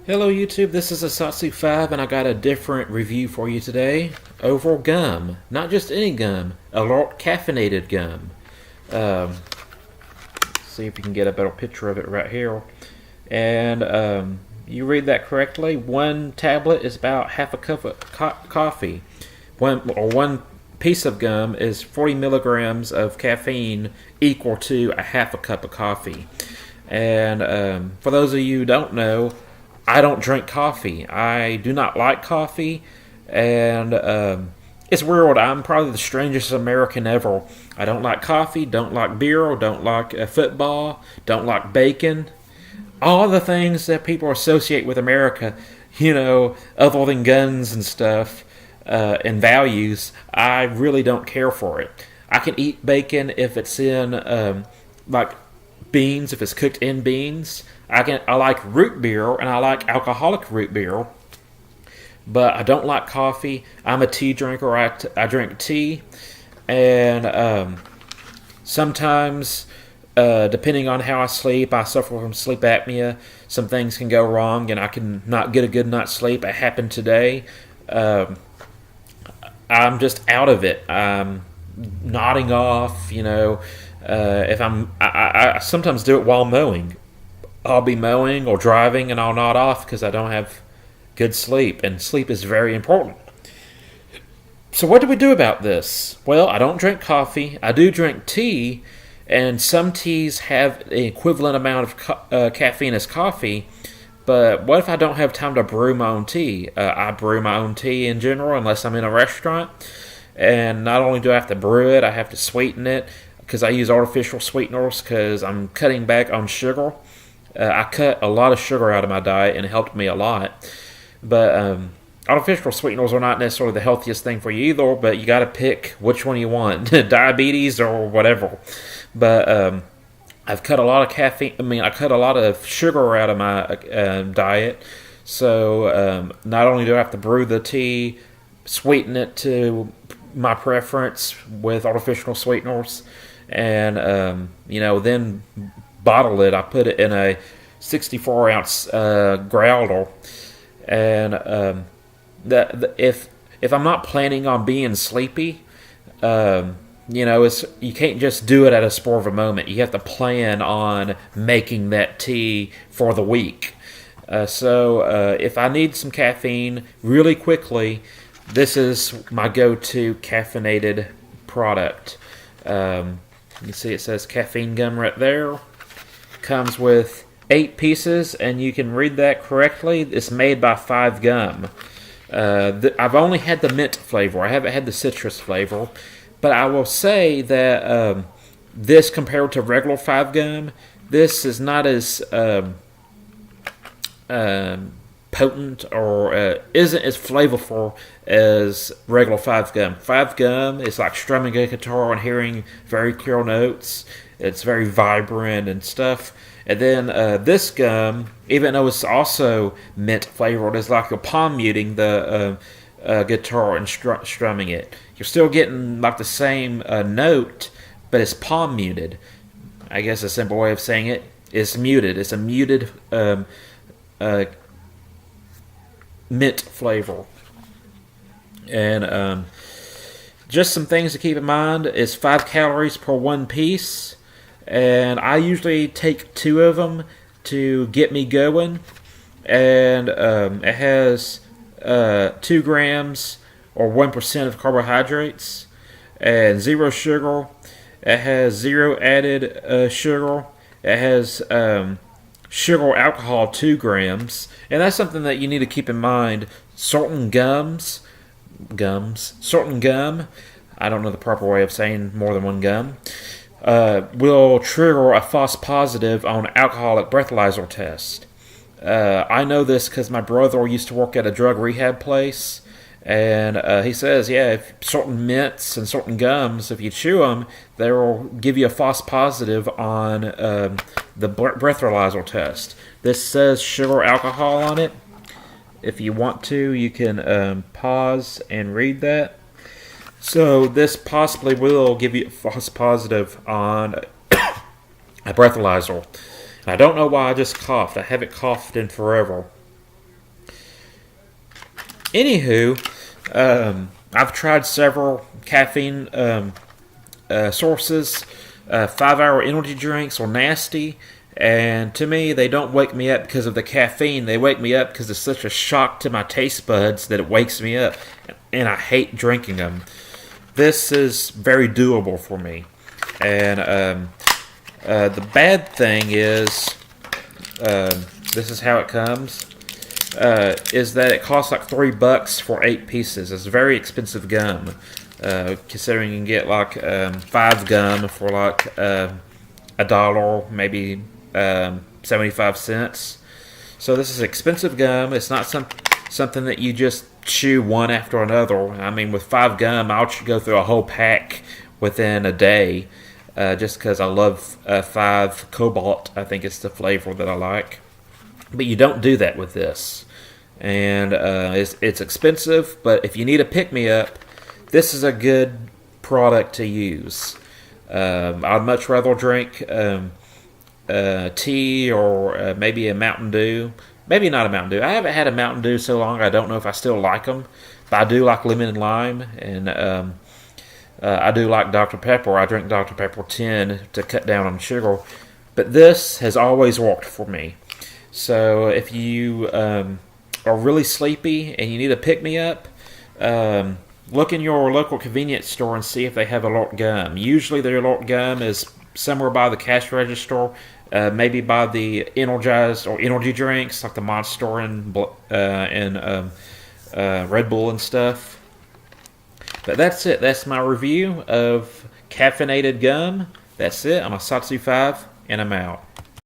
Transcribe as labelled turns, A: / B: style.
A: Hello YouTube, this is Asatsu5 and I got a different review for you today over gum. Not just any gum, alert caffeinated gum. Um, see if you can get a better picture of it right here. And you read that correctly, one tablet is about half a cup of coffee. One piece of gum is 40 milligrams of caffeine equal to a half a cup of coffee. And for those of you who don't know, I don't drink coffee. I do not like coffee, and it's weird. I'm probably the strangest American ever. I don't like coffee, don't like beer, don't like football, don't like bacon. All the things that people associate with America, other than guns and stuff and values, I really don't care for it. I can eat bacon if it's in like beans, if it's cooked in beans. I like root beer and I like alcoholic root beer, but I don't like coffee. I'm a tea drinker. I drink tea, and sometimes, depending on how I sleep, I suffer from sleep apnea. Some things can go wrong, and I can not get a good night's sleep. It happened today. I'm just out of it. I'm nodding off. If I sometimes do it while mowing. I'll be mowing or driving and I'll nod off because I don't have good sleep, and sleep is very important. So what do we do about this? Well, I don't drink coffee. I do drink tea, and some teas have the equivalent amount of caffeine as coffee. But what if I don't have time to brew my own tea? I brew my own tea in general, unless I'm in a restaurant. And not only do I have to brew it, I have to sweeten it because I use artificial sweeteners because I'm cutting back on sugar. I cut a lot of sugar out of my diet, and it helped me a lot. But artificial sweeteners are not necessarily the healthiest thing for you either, but you got to pick which one you want, diabetes or whatever. But I've cut a lot of caffeine. I cut a lot of sugar out of my diet. So not only do I have to brew the tea, sweeten it to my preference with artificial sweeteners, and then bottle it. I put it in a 64-ounce growler, and if I'm not planning on being sleepy, you can't just do it at a spur of a moment. You have to plan on making that tea for the week. So if I need some caffeine really quickly, this is my go-to caffeinated product. You see it says caffeine gum right there. Comes with 8 pieces, and you can read that correctly. It's made by 5 Gum. I've only had the mint flavor. I haven't had the citrus flavor. But I will say that this, compared to regular 5 Gum, this is not as potent or isn't as flavorful as regular 5 Gum. 5 Gum is like strumming a guitar and hearing very clear notes. It's very vibrant and stuff. And then this gum, even though it's also mint flavored, is like you're palm muting the guitar and strumming it. You're still getting like the same note, but it's palm muted. I guess a simple way of saying it is muted. It's a muted mint flavor. And just some things to keep in mind is 5 calories per 1 piece. And I usually take 2 of them to get me going. And it has 2 grams or 1% of carbohydrates and 0 sugar. It has 0 added sugar. It has sugar alcohol 2 grams. And that's something that you need to keep in mind. Certain gum, I don't know the proper way of saying more than one gum, will trigger a false positive on alcoholic breathalyzer test. I know this because my brother used to work at a drug rehab place, and he says, if certain mints and certain gums, if you chew them, they will give you a false positive on the breathalyzer test. This says sugar alcohol on it. If you want to, you can pause and read that. So this possibly will give you a false positive on a breathalyzer. I don't know why I just coughed. I haven't coughed in forever. Anywho, I've tried several caffeine sources. 5 hour energy drinks are nasty, and to me, they don't wake me up because of the caffeine. They wake me up because it's such a shock to my taste buds that it wakes me up, and I hate drinking them. This is very doable for me. And the bad thing is, this is how it comes. Is that it costs like $3 for 8 pieces. It's very expensive gum, considering you can get like 5 gum for like $1, maybe 75 cents. So this is expensive gum. It's not something that you just chew one after another. I mean, with 5 gum, I'll go through a whole pack within a day, just because I love 5 Cobalt. I think it's the flavor that I like. But you don't do that with this. And it's expensive, but if you need a pick-me-up, this is a good product to use. I'd much rather drink tea or maybe a Mountain Dew. Maybe not a Mountain Dew. I haven't had a Mountain Dew so long, I don't know if I still like them. But I do like lemon and lime, and I do like Dr. Pepper. I drink Dr. Pepper 10 to cut down on sugar. But this has always worked for me. So if you are really sleepy and you need a pick-me-up, look in your local convenience store and see if they have alert gum. Usually their alert gum is somewhere by the cash register, maybe by the energized or energy drinks like the Monster and Red Bull and stuff. But that's it. That's my review of caffeinated gum. That's it. I'm a Satsu 5, and I'm out.